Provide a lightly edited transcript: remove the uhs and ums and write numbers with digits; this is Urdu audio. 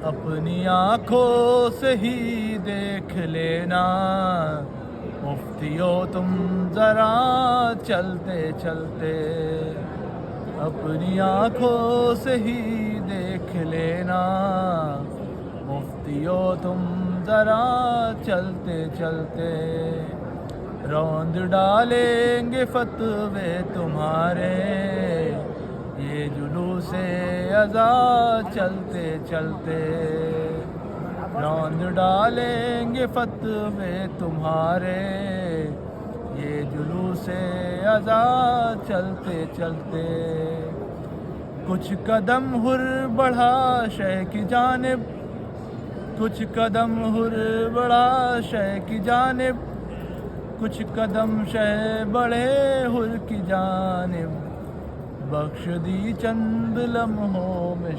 اپنی آنکھوں سے ہی دیکھ لینا مفتیو تم ذرا چلتے چلتے، اپنی آنکھوں سے ہی دیکھ لینا مفتیو تم ذرا چلتے چلتے، روند ڈالیں گے فتوے تمہارے یہ جلوس ازاں چلتے چلتے، روند ڈالیں گے فتوے تمہارے یہ جلوس ازاں چلتے چلتے، کچھ قدم ہر بڑھا شے کی جانب، کچھ قدم ہر بڑھا شے کی جانب، کچھ قدم شے بڑھے ہر کی جانب، بخش دی چند لمحوں میں